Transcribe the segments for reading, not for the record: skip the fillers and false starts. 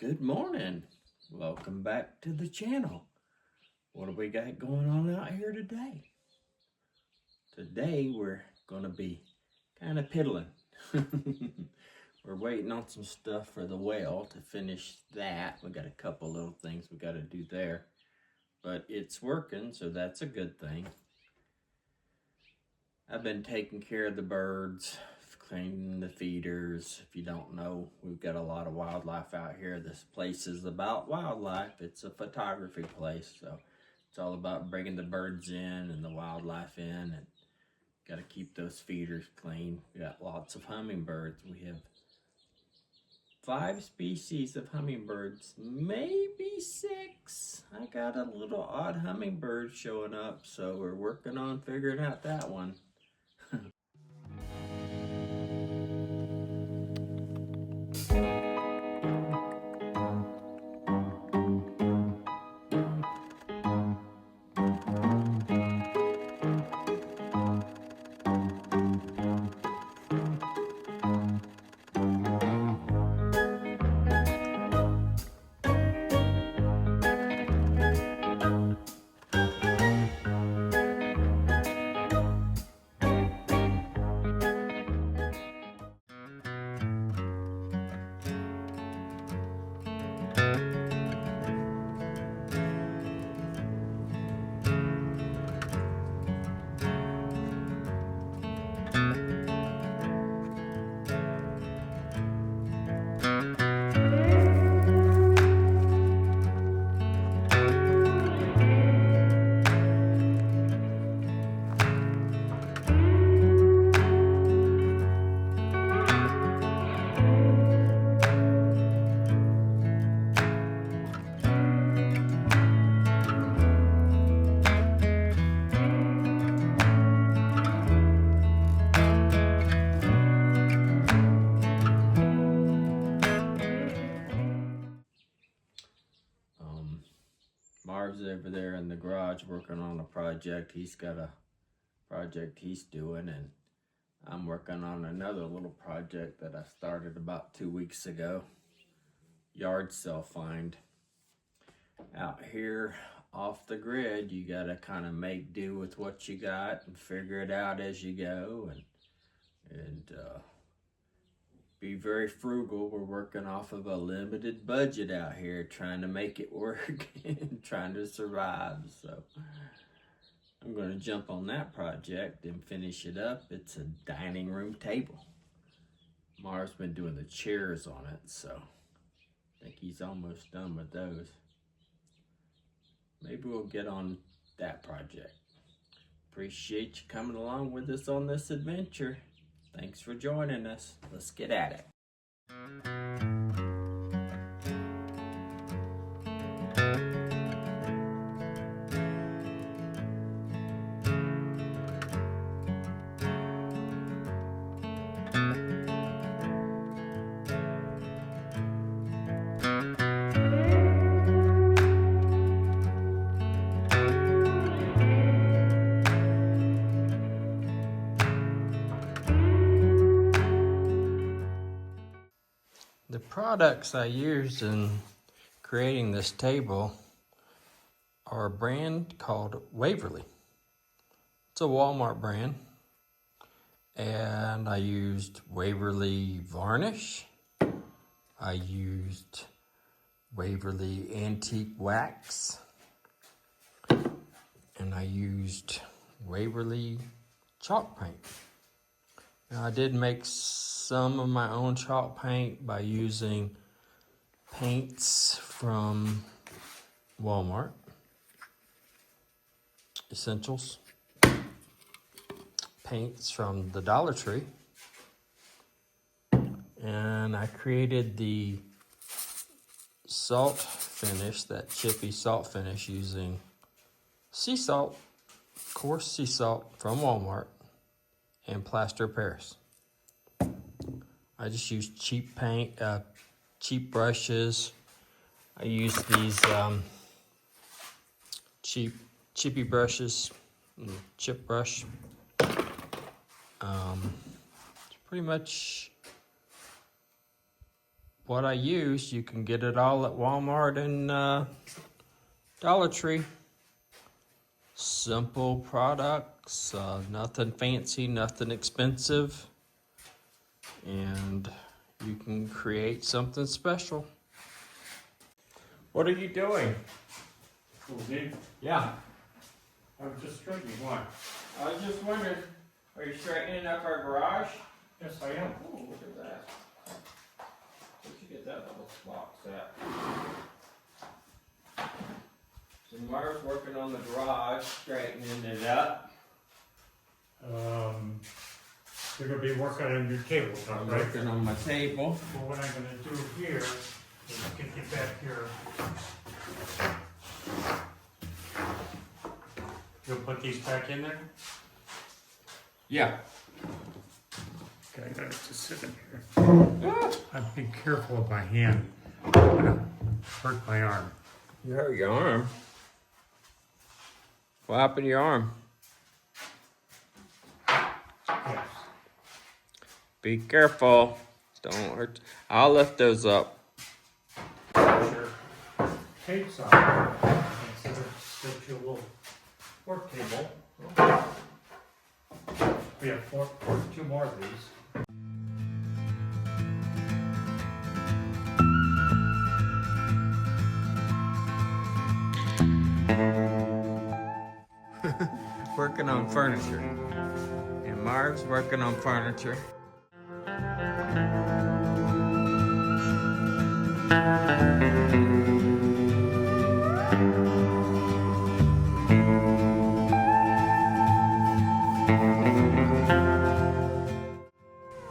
Good morning. Welcome back to the channel. What do we got going on out here today? Today we're going to be kind of piddling. We're waiting on some stuff for the well to finish that. We got a couple little things we got to do there. But it's working, so that's a good thing. I've been taking care of the birds, cleaning the feeders. If you don't know, we've got a lot of wildlife out here. This place is about wildlife. It's a photography place, so it's all about bringing the birds in and the wildlife in, and got to keep those feeders clean. We got lots of hummingbirds. We have 5 species of hummingbirds, maybe 6. I got a little odd hummingbird showing up, so we're working on figuring out that one. Marv's over there in the garage working on a project. He's got a project he's doing, and I'm working on another little project that I started about 2 weeks ago. Yard sale find. Out here off the grid, you gotta kind of make do with what you got and figure it out as you go, and be very frugal. We're working off of a limited budget out here, trying to make it work and trying to survive. So I'm going to jump on that project and finish it up. It's a dining room table. Marv's been doing the chairs on it, so I think he's almost done with those. Maybe we'll get on that project. Appreciate you coming along with us on this adventure. Thanks for joining us. Let's get at it. The products I used in creating this table are a brand called Waverly. It's a Walmart brand, and I used Waverly varnish. I used Waverly antique wax, and I used Waverly chalk paint. Now, I did make some of my own chalk paint by using paints from Walmart, essentials, paints from the Dollar Tree, and I created the salt finish, that Chippy salt finish, using sea salt, coarse sea salt from Walmart, and plaster of Paris. I just used cheap paint, cheap brushes. I used these cheap Chippy brushes, chip brush. Pretty much what I use. You can get it all at Walmart and Dollar Tree. Simple products, nothing fancy, nothing expensive, and you can create something special. What are you doing? Oh, Dave, Yeah, I was just straightening one. I was just wondering, are you straightening up our garage? Yes, I am. Oh, look at that. Where'd you get that little box at? So Mara's working on the garage, straightening it up. You're gonna be working on your tabletop, I'm right? working on my table. Well, what I'm gonna do here is get you back here. You'll put these back in there? Yeah. Okay, I gotta just sit in here. I'd be careful with my hand. I'm gonna hurt my arm. You hurt your arm. What happened to your arm? Yes. Be careful. Don't hurt. I'll lift those up. Sure. Tape's on. Instead of get you a little work table. We have two more of these. Working on furniture. And Marv's working on furniture.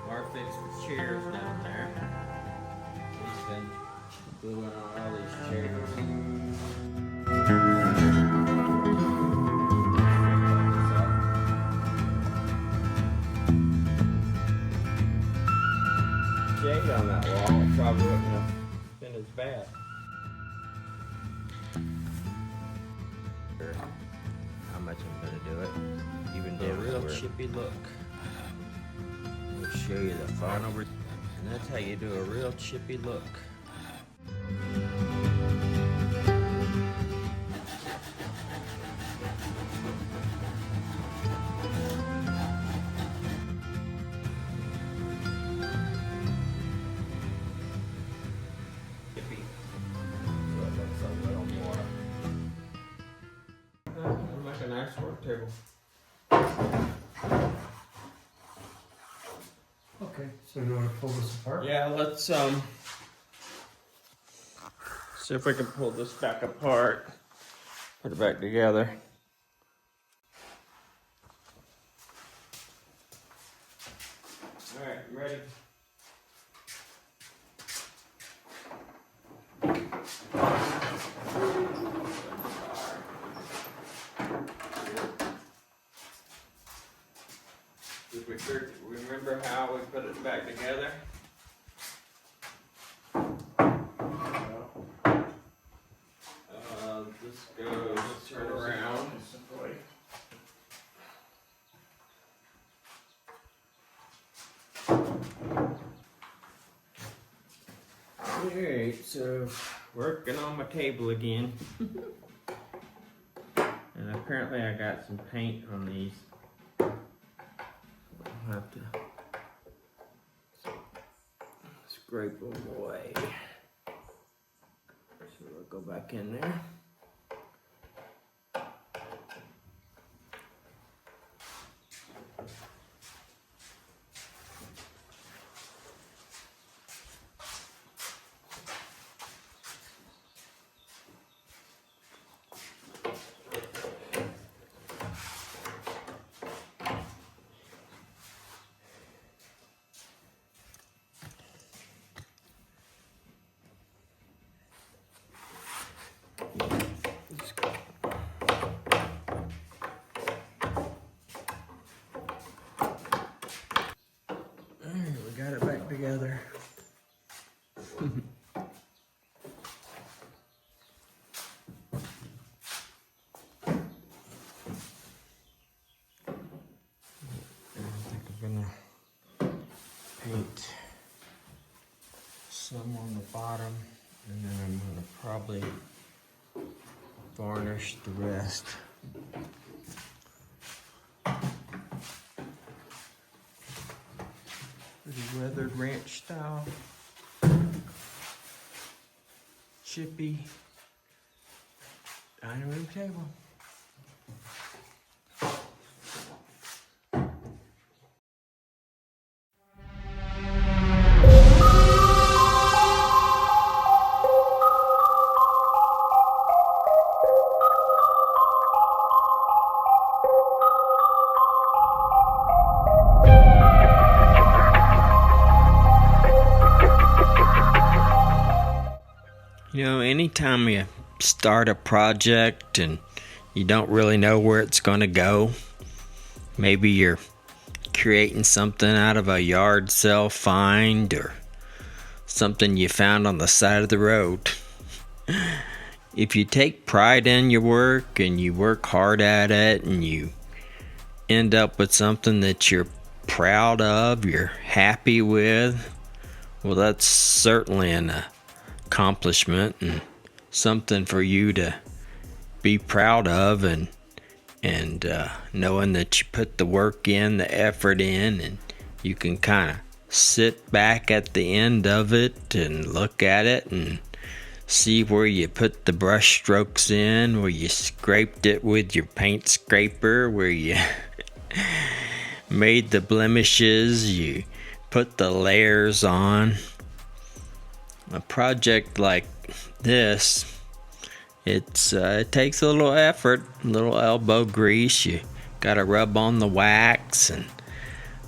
Marv fixed the chairs down there. He's been gluing on all these chairs. Shade on that wall, it probably wouldn't have been as bad. How much I'm gonna do it? Even do a real chippy look. I'll show you the final and that's how you do a real chippy look. Chippy. So it looks a little more. It'll make a nice work table. Okay, so you want to pull this apart? Yeah, let's see if we can pull this back apart. Put it back together. Alright, I'm ready. Did we remember how we put it back together? This goes, turn around. Alright, so working on my table again. And apparently I got some paint on these. I'll have to scrape them away. So we'll go back in there. We got it back together. I think I'm gonna paint some on the bottom, and then I'm gonna probably varnish the rest. Pretty weathered ranch style. Chippy dining room table. You know, anytime you start a project and you don't really know where it's going to go, maybe you're creating something out of a yard sale find or something you found on the side of the road. If you take pride in your work and you work hard at it and you end up with something that you're proud of, you're happy with, well, that's certainly an accomplishment and something for you to be proud of, and knowing that you put the work in, the effort in, and you can kind of sit back at the end of it and look at it and see where you put the brush strokes in, where you scraped it with your paint scraper, where you made the blemishes, you put the layers on. A project like this, it takes a little effort, a little elbow grease. You gotta rub on the wax and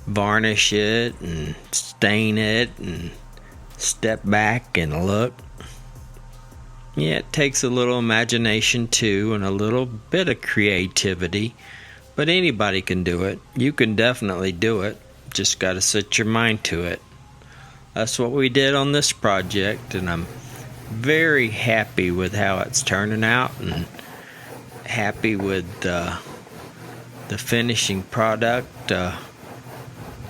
varnish it and stain it and step back and look. Yeah, it takes a little imagination too and a little bit of creativity, but anybody can do it. You can definitely do it. Just gotta set your mind to it. That's what we did on this project, and I'm very happy with how it's turning out and happy with the finishing product.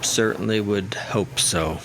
Certainly would hope so.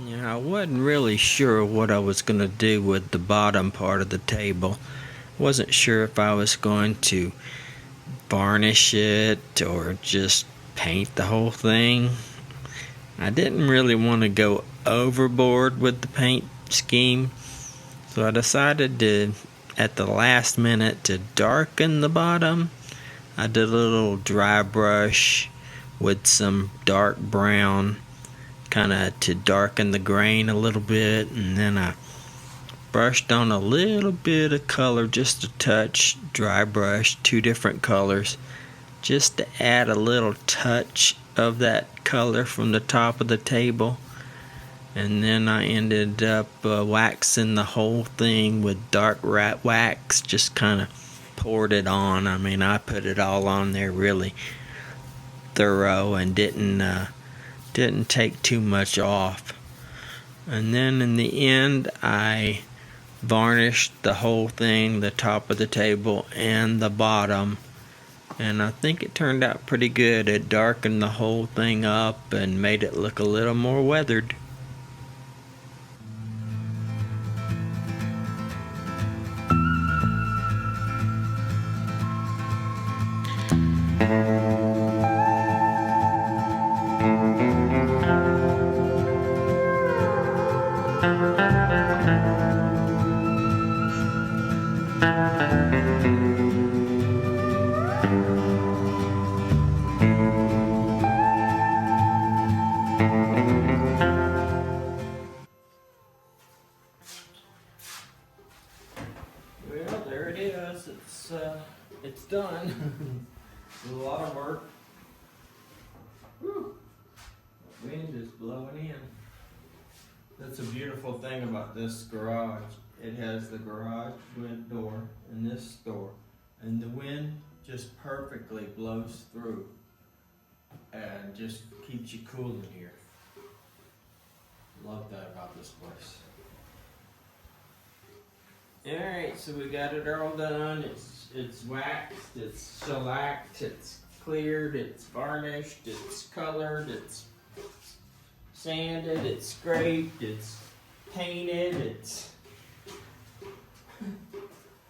Yeah, I wasn't really sure what I was going to do with the bottom part of the table. Wasn't sure if I was going to varnish it or just paint the whole thing. I didn't really want to go overboard with the paint scheme, so I decided to, at the last minute, to darken the bottom. I did a little dry brush with some dark brown, kind of to darken the grain a little bit, and then I brushed on a little bit of color, just a touch, dry brush, 2 different colors, just to add a little touch of that color from the top of the table. And then I ended up waxing the whole thing with dark rat wax, just kind of poured it on. I mean, I put it all on there really thorough and didn't take too much off. And then in the end, I varnished the whole thing, the top of the table and the bottom, and I think it turned out pretty good. It darkened the whole thing up and made it look a little more weathered. Well, there it is. It's done. A lot of work. Whew. The wind is blowing in. That's a beautiful thing about this garage. It has the garage door and this door, and the wind just perfectly blows through and just keeps you cool in here. Love that about this place. Alright, so we got it all done. It's waxed, it's shellacked, it's cleared, it's varnished, it's colored, it's sanded, it's scraped, it's painted, it's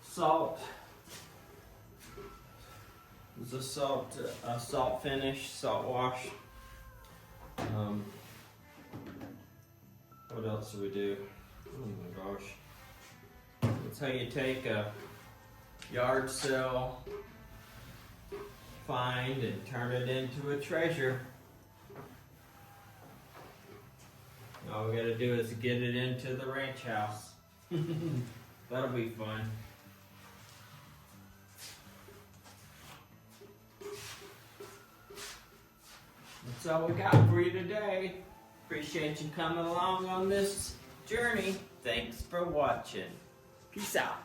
salt. It's a salt finish, salt wash. What else do we do? Oh my gosh. That's how you take a yard sale find and turn it into a treasure. All we gotta do is get it into the ranch house. That'll be fun. That's all we got for you today. Appreciate you coming along on this journey. Thanks for watching. Peace out.